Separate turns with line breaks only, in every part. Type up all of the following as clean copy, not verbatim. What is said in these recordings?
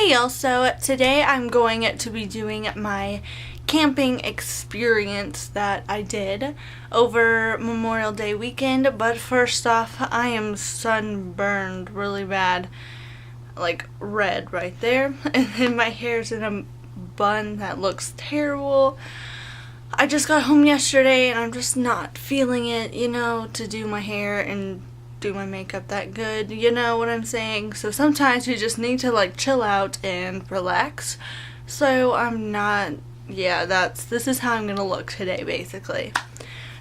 Hey y'all, so today I'm going to be doing my camping experience that I did over Memorial Day weekend, but first off, I am sunburned really bad, like red right there, and then my hair's in a bun that looks terrible. I just got home yesterday and I'm just not feeling it, to do my hair and do my makeup that good, you know what I'm saying? So sometimes you just need to chill out and relax. So this is how I'm gonna look today basically.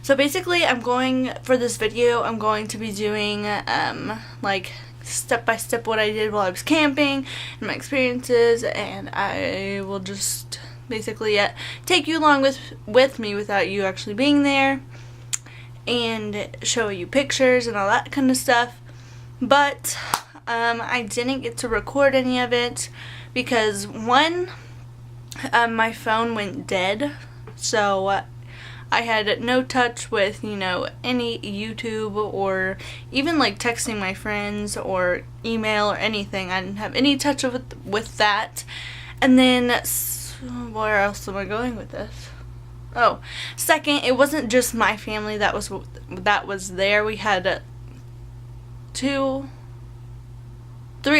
So basically for this video I'm going to be doing step by step what I did while I was camping and my experiences, and I will just basically take you along with me without you actually being there, and show you pictures and all that kind of stuff. But I didn't get to record any of it because one, my phone went dead, so I had no touch with any YouTube or even texting my friends or email or anything. I didn't have any touch with that. And then where else am I going with this? Oh, second, it wasn't just my family that was there. We had three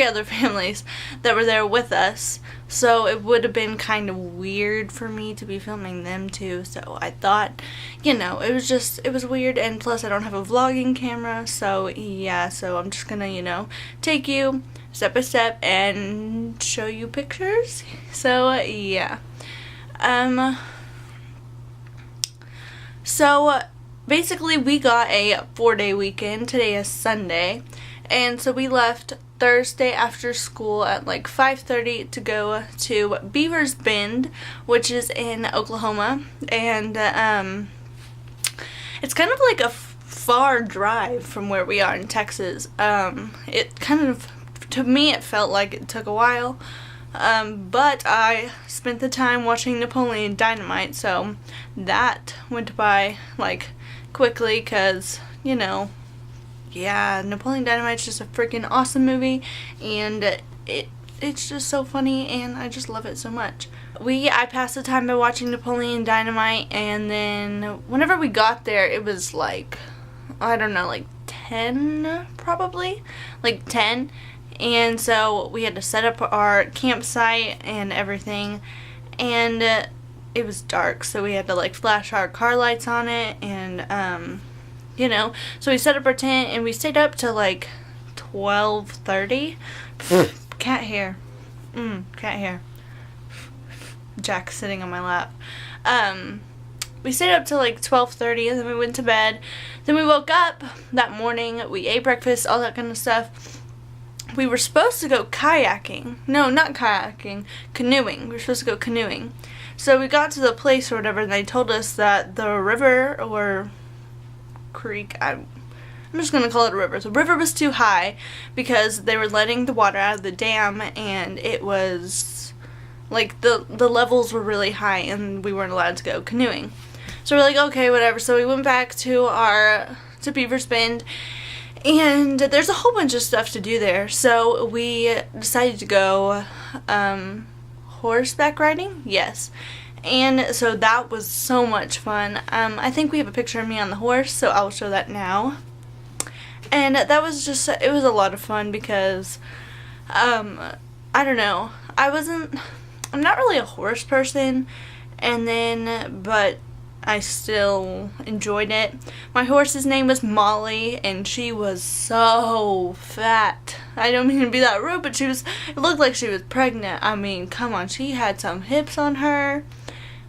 other families that were there with us, so it would have been kind of weird for me to be filming them too. So I thought, it was weird, and plus I don't have a vlogging camera, so yeah, so I'm just gonna, take you step by step and show you pictures. So yeah. So basically we got a 4-day weekend. Today is Sunday, and so we left Thursday after school at 5:30 to go to Beaver's Bend, which is in Oklahoma, and it's kind of like a far drive from where we are in Texas. It kind of, to me, it felt like it took a while. But I spent the time watching Napoleon Dynamite, so that went by quickly because, Napoleon Dynamite's just a freaking awesome movie, and it's just so funny, and I just love it so much. I passed the time by watching Napoleon Dynamite, and then whenever we got there, it was I don't know, 10 probably, 10. And so we had to set up our campsite and everything, and it was dark, so we had to flash our car lights on it, and so we set up our tent and we stayed up till 12:30. Cat hair. Cat hair. Jack sitting on my lap. We stayed up till 12:30, and then we went to bed. Then we woke up that morning, we ate breakfast, all that kind of stuff. We were supposed to go kayaking. No, not kayaking. Canoeing. We were supposed to go canoeing. So we got to the place or whatever, and they told us that the river or creek, I'm just going to call it a river. The river was too high because they were letting the water out of the dam, and it was the levels were really high, and we weren't allowed to go canoeing. So we're okay, whatever. So we went back to Beaver's Bend. And there's a whole bunch of stuff to do there, so we decided to go horseback riding, yes. And so that was so much fun. I think we have a picture of me on the horse, so I'll show that now. And that was it was a lot of fun because, I don't know, I'm not really a horse person, but I still enjoyed it. My horse's name was Molly, and she was so fat. I don't mean to be that rude, but it looked like she was pregnant. I mean, come on, she had some hips on her.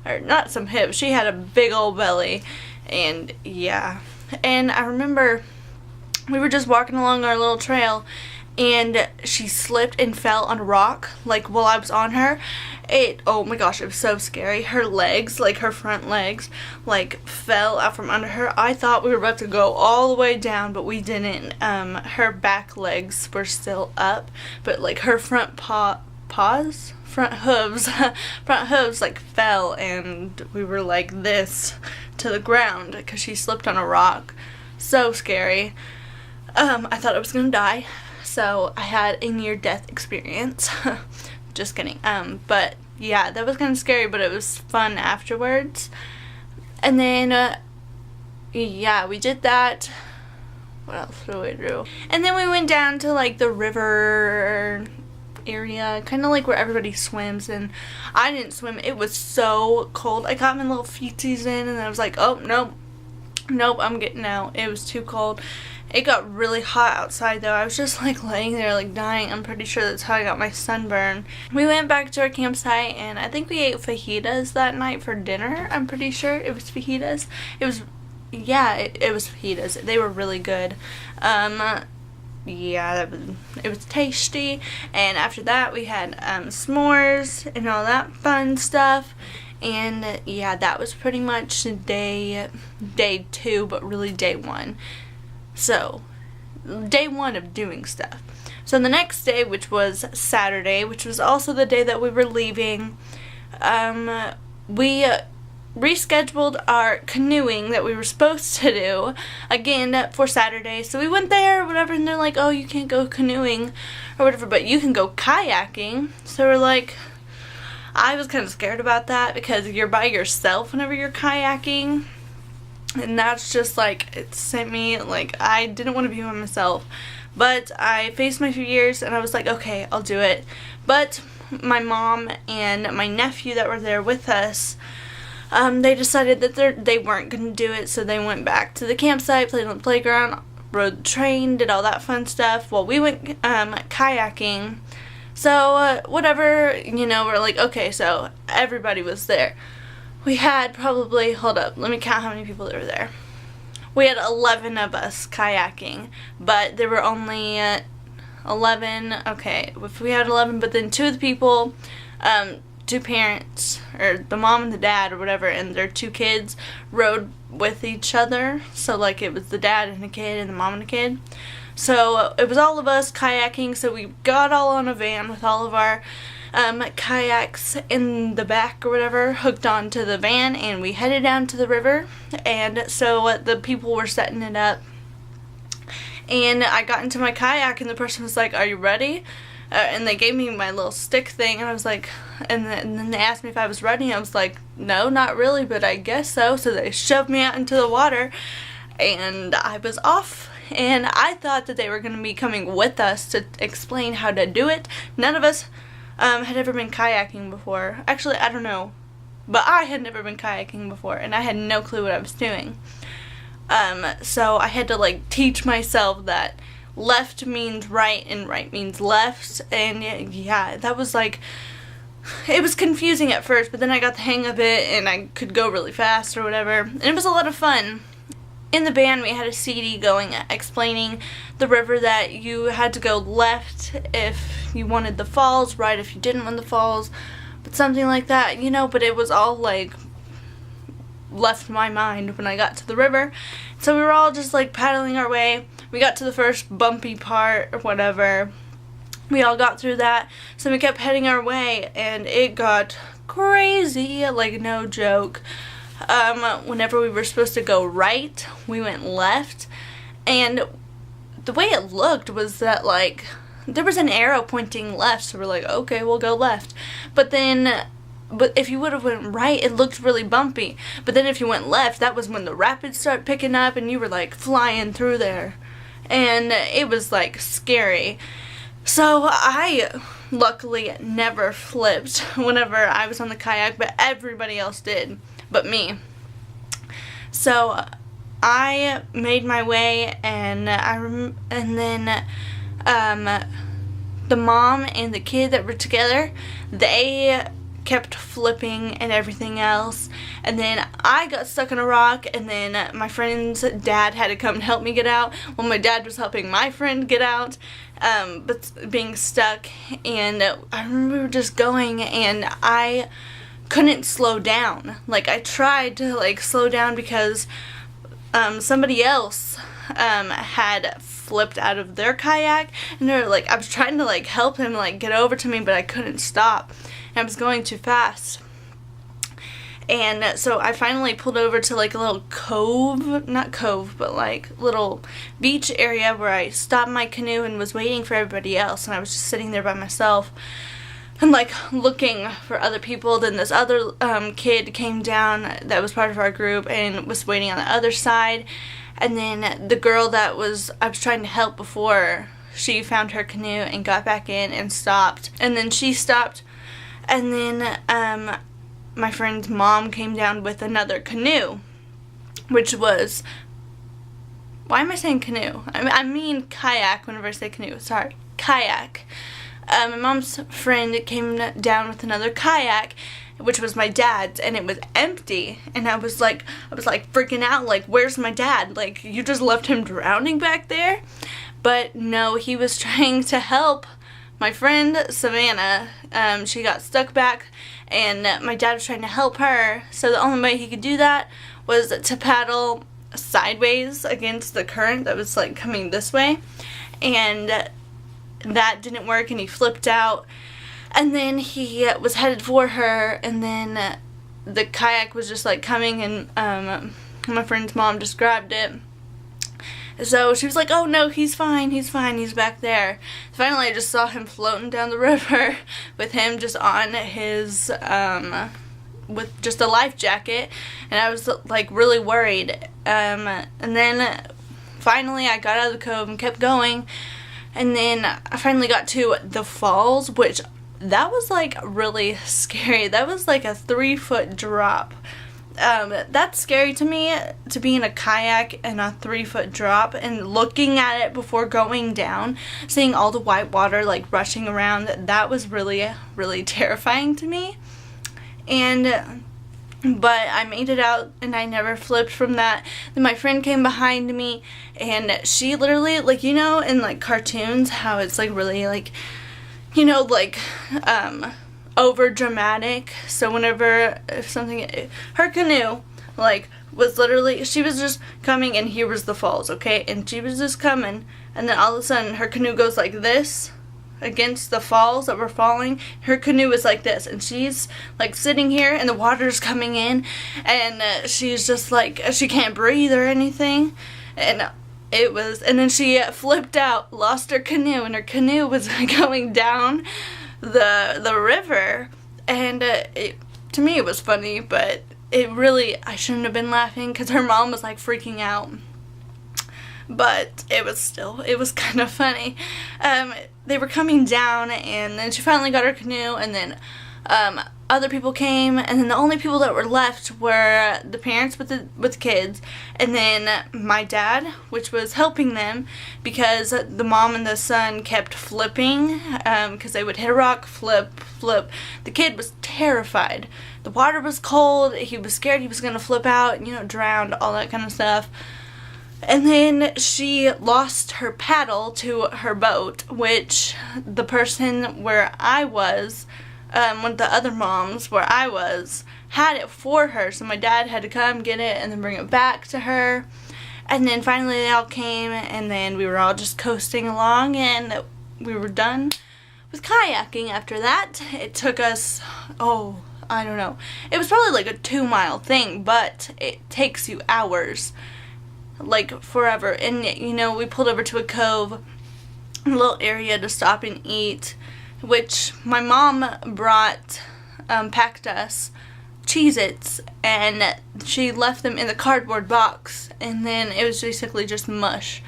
Or not some hips, she had a big old belly. And yeah. And I remember we were just walking along our little trail, and she slipped and fell on a rock, while I was on her. Oh my gosh, it was so scary. Her legs, her front legs, fell out from under her. I thought we were about to go all the way down, but we didn't. Her back legs were still up, but her front hooves fell, and we were this to the ground because she slipped on a rock. So scary. I thought I was gonna die. So I had a near-death experience. just kidding. But yeah, that was kind of scary, but it was fun afterwards. And then, yeah, we did that. What else did we do? And then we went down to like the river area, kind of like where everybody swims, and I didn't swim. It was so cold. I got my little feeties in, and I was like, oh, nope, I'm getting out. It was too cold. It got really hot outside though. I was just like laying there like dying. I'm pretty sure that's how I got my sunburn. We went back to our campsite, and I think we ate fajitas that night for dinner. I'm pretty sure it was fajitas. It was fajitas. They were really good. Yeah, it was tasty. And after that we had s'mores and all that fun stuff. And yeah, that was pretty much day 2, but really day 1. So, day 1 of doing stuff. So the next day, which was Saturday, which was also the day that we were leaving, we rescheduled our canoeing that we were supposed to do again for Saturday. So we went there or whatever, and they're like, oh, you can't go canoeing or whatever, but you can go kayaking. So we're like, I was kind of scared about that because you're by yourself whenever you're kayaking. And that's just like, it sent me, like, I didn't want to be by myself. But I faced my fears and I was like, okay, I'll do it. But my mom and my nephew that were there with us, they decided that they weren't going to do it. So they went back to the campsite, played on the playground, rode the train, did all that fun stuff. While we went kayaking. So whatever, you know, we're like, okay, so everybody was there. We had probably, hold up, let me count how many people there were there. We had 11 of us kayaking, but there were only 11, okay, if we had 11, but then 2 of the people, 2 parents, or the mom and the dad or whatever, and their 2 kids rode with each other. So like it was the dad and a kid and the mom and a kid. So it was all of us kayaking, so we got all on a van with all of our kayaks in the back or whatever, hooked onto the van, and we headed down to the river. And so the people were setting it up, and I got into my kayak, and the person was like, are you ready? And they gave me my little stick thing, and I was like, and then they asked me if I was ready. I was like, no, not really, but I guess so. So they shoved me out into the water, and I was off. And I thought that they were going to be coming with us to explain how to do it. None of us had ever been kayaking before. Actually, I don't know. But I had never been kayaking before, and I had no clue what I was doing. So I had to like teach myself that left means right and right means left. And yeah, that was like, it was confusing at first, but then I got the hang of it and I could go really fast or whatever. And it was a lot of fun. In the band, we had a CD going explaining the river, that you had to go left if you wanted the falls, right if you didn't want the falls, but something like that, you know. But it was all like left my mind when I got to the river. So we were all just like paddling our way. We got to the first bumpy part or whatever. We all got through that. So we kept heading our way, and it got crazy, like no joke. Whenever we were supposed to go right, we went left, and the way it looked was that like there was an arrow pointing left, so we're like, okay, we'll go left. But if you would have went right, it looked really bumpy. But then if you went left, that was when the rapids started picking up and you were like flying through there, and it was like scary. So I luckily never flipped whenever I was on the kayak, but everybody else did but me. So I made my way, and then the mom and the kid that were together, they kept flipping and everything else, and then I got stuck on a rock, and then my friend's dad had to come and help me get out. Well, my dad was helping my friend get out, but being stuck. And I remember we were just going, and I couldn't slow down. Like, I tried to like slow down because somebody else had flipped out of their kayak, and they're like, I was trying to like help him like get over to me, but I couldn't stop. I was going too fast. And so I finally pulled over to like a little cove, not cove, but like little beach area where I stopped my canoe and was waiting for everybody else, and I was just sitting there by myself. and like looking for other people. Then this other kid came down that was part of our group and was waiting on the other side. And then the girl that I was trying to help before, she found her canoe and got back in and stopped. And then she stopped. And then my friend's mom came down with another canoe, which was, why am I saying canoe? I mean kayak whenever I say canoe. Sorry, kayak. My mom's friend came down with another kayak, which was my dad's, and it was empty. And I was like freaking out, like, where's my dad? Like, you just left him drowning back there? But no, he was trying to help my friend Savannah. She got stuck back, and my dad was trying to help her. So the only way he could do that was to paddle sideways against the current that was like coming this way, and that didn't work, and he flipped out. And then he was headed for her, and then the kayak was just like coming, and my friend's mom just grabbed it. So she was like, oh no, he's fine, he's back there. Finally I just saw him floating down the river with him just on his with just a life jacket, and I was like really worried. And then finally I got out of the cove and kept going, and then I finally got to the falls, which that was like really scary. That was like a 3-foot drop. That's scary to me, to be in a kayak and a 3-foot drop and looking at it before going down, seeing all the white water like rushing around. That was really, really terrifying to me. But I made it out, and I never flipped from that. Then my friend came behind me, and she literally, like, you know, in like cartoons, how it's like really like, you know, like over dramatic. So whenever her canoe like was literally, she was just coming, and here was the falls, okay, and she was just coming, and then all of a sudden her canoe goes like this against the falls that were falling. Her canoe is like this, and she's like sitting here, and the water's coming in, and she's just like, she can't breathe or anything, and then she flipped out, lost her canoe, and her canoe was going down the river. And to me it was funny, but it really, I shouldn't have been laughing because her mom was like freaking out, but it was kind of funny. They were coming down, and then she finally got her canoe, and then other people came, and then the only people that were left were the parents with the kids, and then my dad, which was helping them because the mom and the son kept flipping, because they would hit a rock, flip. The kid was terrified. The water was cold. He was scared he was going to flip out, you know, drown, all that kind of stuff. And then she lost her paddle to her boat, which the person where I was, one of the other moms where I was, had it for her. So my dad had to come get it and then bring it back to her. And then finally they all came, and then we were all just coasting along, and we were done with kayaking after that. It took us, I don't know. It was probably like a 2-mile thing, but it takes you hours. Like forever. And you know, we pulled over to a cove, a little area to stop and eat, which my mom brought, packed us Cheez-Its, and she left them in the cardboard box, and then it was basically just mush.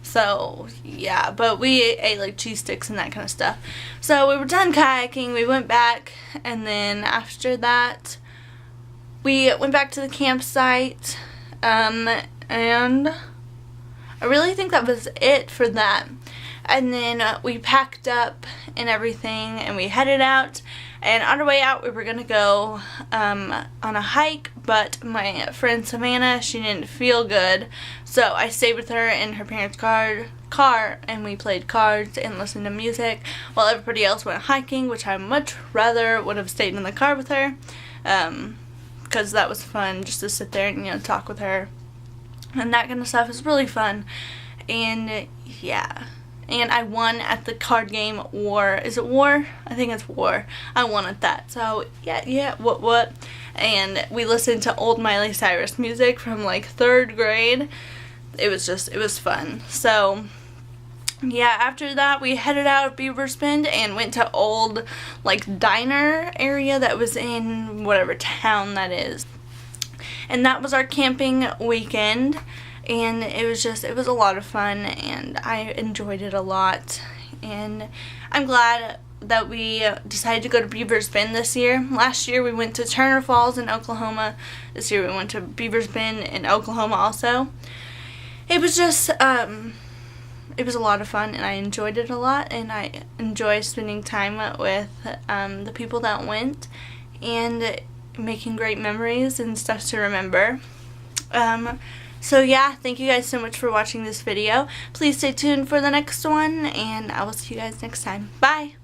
So yeah, but we ate like cheese sticks and that kind of stuff. So we were done kayaking, we went back, and then after that we went back to the campsite, and I really think that was it for that. And then we packed up and everything, and we headed out. And on our way out, we were going to go on a hike, but my friend Savannah, she didn't feel good. So I stayed with her in her parents' car, and we played cards and listened to music while everybody else went hiking, which I much rather would have stayed in the car with her, because that was fun, just to sit there and, you know, talk with her. And that kind of stuff is really fun. And yeah, and I won at the card game War. Is it War? I think it's War. I won at that. So yeah, what? And we listened to old Miley Cyrus music from like 3rd grade. It was fun. So yeah, after that we headed out of Beaver's Bend and went to old like diner area that was in whatever town that is. And that was our camping weekend, and it was a lot of fun, and I enjoyed it a lot. And I'm glad that we decided to go to Beaver's Bend this year. Last year we went to Turner Falls in Oklahoma. This year we went to Beaver's Bend in Oklahoma also. It was just it was a lot of fun, and I enjoyed it a lot, and I enjoy spending time with the people that went and making great memories and stuff to remember. So yeah, thank you guys so much for watching this video. Please stay tuned for the next one, and I will see you guys next time. Bye!